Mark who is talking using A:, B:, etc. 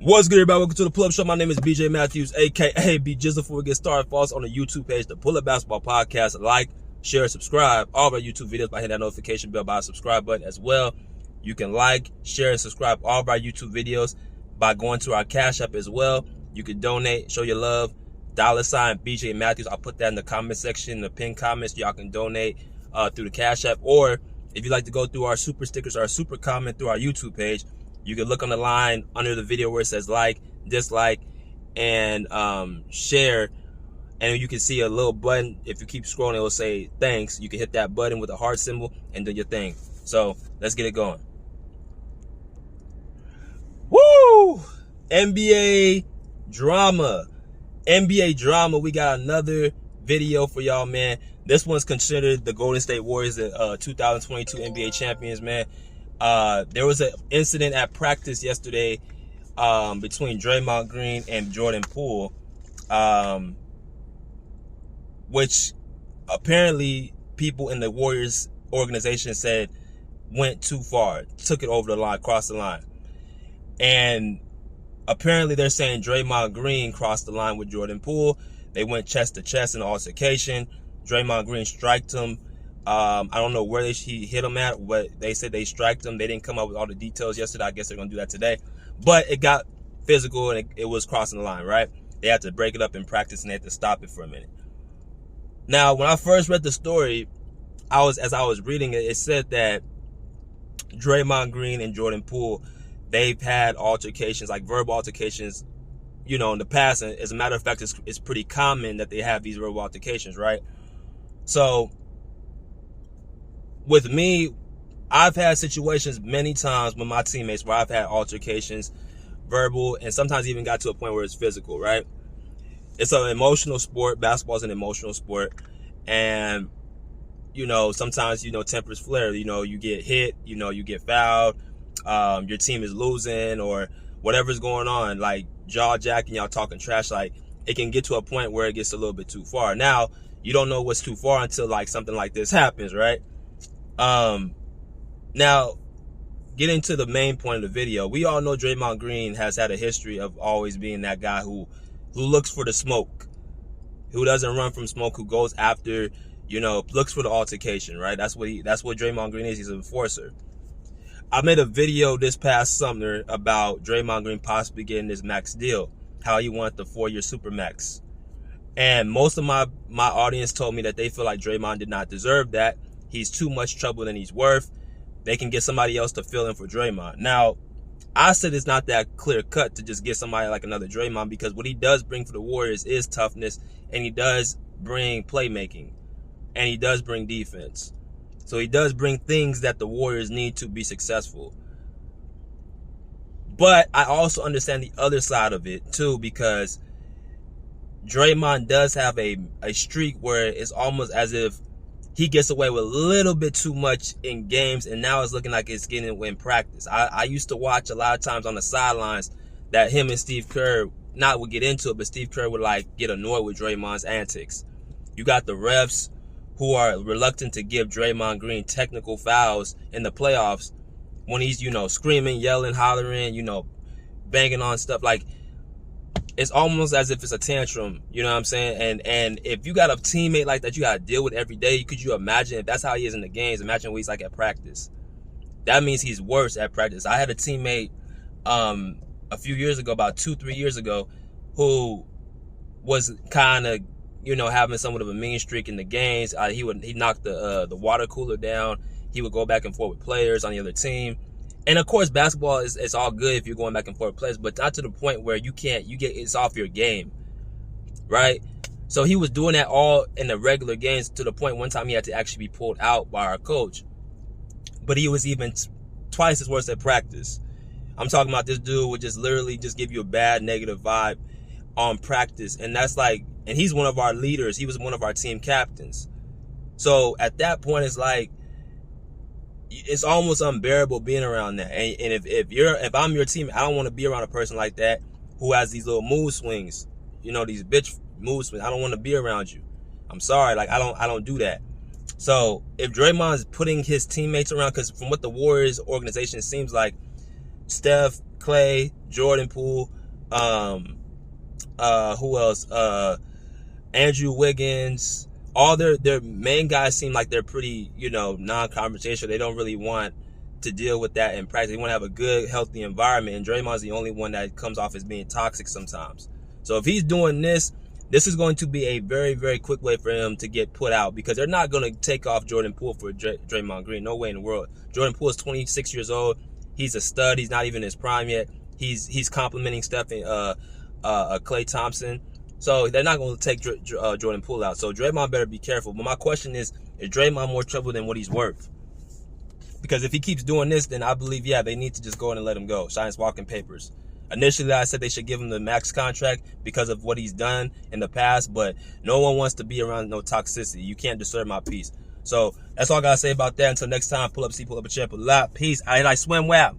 A: What's good, everybody? Welcome to the Pull Up Show. My name is BJ Matthews, aka B Jizzle. Before we get started, follow us on the YouTube page, the Pull Up Basketball Podcast. Like, share, subscribe all of our YouTube videos by hitting that notification bell by the subscribe button as well. You can like, share, and subscribe all of our YouTube videos by going to our Cash App as well. You can donate, show your love, $ BJ Matthews. I'll put that in the comment section, the pinned comments. Y'all can donate through the Cash App, or if you'd like to go through our super stickers or our super comment through our YouTube page, you can look on the line under the video where it says like, dislike, and share. And you can see a little button. If you keep scrolling, it will say thanks. You can hit that button with a heart symbol and do your thing. So let's get it going. Woo! NBA drama. NBA drama. We got another video for y'all, man. This one's considered the Golden State Warriors, the 2022 NBA champions, man. There was an incident at practice yesterday between Draymond Green and Jordan Poole, which apparently people in the Warriors organization said went too far, took it over the line, crossed the line. And apparently they're saying Draymond Green crossed the line with Jordan Poole. They went chest to chest in an altercation. Draymond Green striked him. I don't know where he hit him at, but they said they striked him. They didn't come up with all the details yesterday. I guess they're going to do that today. But it got physical, and it was crossing the line, right? They had to break it up in practice, and they had to stop it for a minute. Now, when I first read the story, as I was reading it, it said that Draymond Green and Jordan Poole, they've had altercations, like verbal altercations, you know, in the past. And as a matter of fact, it's pretty common that they have these verbal altercations, right? So with me, I've had situations many times with my teammates where I've had altercations, verbal, and sometimes even got to a point where it's physical, right? It's an emotional sport. Basketball is an emotional sport. And, you know, sometimes, you know, tempers flare. You know, you get hit, you know, you get fouled, your team is losing or whatever's going on, like jaw jacking, y'all talking trash. Like, it can get to a point where it gets a little bit too far. Now, you don't know what's too far until like something like this happens, right? Now, getting to the main point of the video, we all know Draymond Green has had a history of always being that guy who looks for the smoke, who doesn't run from smoke, who goes after, you know, looks for the altercation, right? That's what Draymond Green is. He's an enforcer. I made a video this past summer about Draymond Green possibly getting this max deal, how he wanted the 4-year super max. And most of my audience told me that they feel like Draymond did not deserve that. He's too much trouble than he's worth. They can get somebody else to fill in for Draymond. Now, I said it's not that clear cut to just get somebody like another Draymond, because what he does bring for the Warriors is toughness, and he does bring playmaking, and he does bring defense. So he does bring things that the Warriors need to be successful. But I also understand the other side of it too, because Draymond does have a streak where it's almost as if he gets away with a little bit too much in games, and now it's looking like it's getting away in practice. I used to watch a lot of times on the sidelines that him and Steve Kerr would get into it, but Steve Kerr would like get annoyed with Draymond's antics. You got the refs who are reluctant to give Draymond Green technical fouls in the playoffs when he's, you know, screaming, yelling, hollering, you know, banging on stuff. Like, it's almost as if it's a tantrum, you know what I'm saying? And if you got a teammate like that you got to deal with every day, could you imagine if that's how he is in the games? Imagine what he's like at practice. That means he's worse at practice. I had a teammate a few years ago, about 2-3 years ago, who was kind of, you know, having somewhat of a mean streak in the games. He knocked the water cooler down. He would go back and forth with players on the other team. And of course, basketball it's all good if you're going back and forth with players, but not to the point where it's off your game, right? So he was doing that all in the regular games, to the point one time he had to actually be pulled out by our coach. But he was even twice as worse at practice. I'm talking about this dude would just literally just give you a bad negative vibe on practice. And that's like, and he's one of our leaders. He was one of our team captains. So at that point, it's like, it's almost unbearable being around that. And if I'm your team, I don't want to be around a person like that who has these little mood swings, you know, these bitch mood swings. I don't want to be around you. I'm sorry, like I don't do that. So if Draymond's putting his teammates around, because from what the Warriors organization seems like, Steph, Clay, Jordan Poole, Who else? Andrew Wiggins. All their main guys seem like they're pretty, non-confrontational. They don't really want to deal with that in practice. They want to have a good, healthy environment. And Draymond's the only one that comes off as being toxic sometimes. So if he's doing this is going to be a very, very quick way for him to get put out, because they're not going to take off Jordan Poole for Draymond Green. No way in the world. Jordan Poole is 26 years old. He's a stud. He's not even in his prime yet. He's complimenting Steph and Klay Thompson. So they're not going to take Jordan Poole out. So Draymond better be careful. But my question is Draymond more trouble than what he's worth? Because if he keeps doing this, then I believe, they need to just go in and let him go. Science walking papers. Initially, I said they should give him the max contract because of what he's done in the past, but no one wants to be around no toxicity. You can't disturb my peace. So that's all I got to say about that. Until next time, pull up, pull up a champ a lot. Peace. I swim well.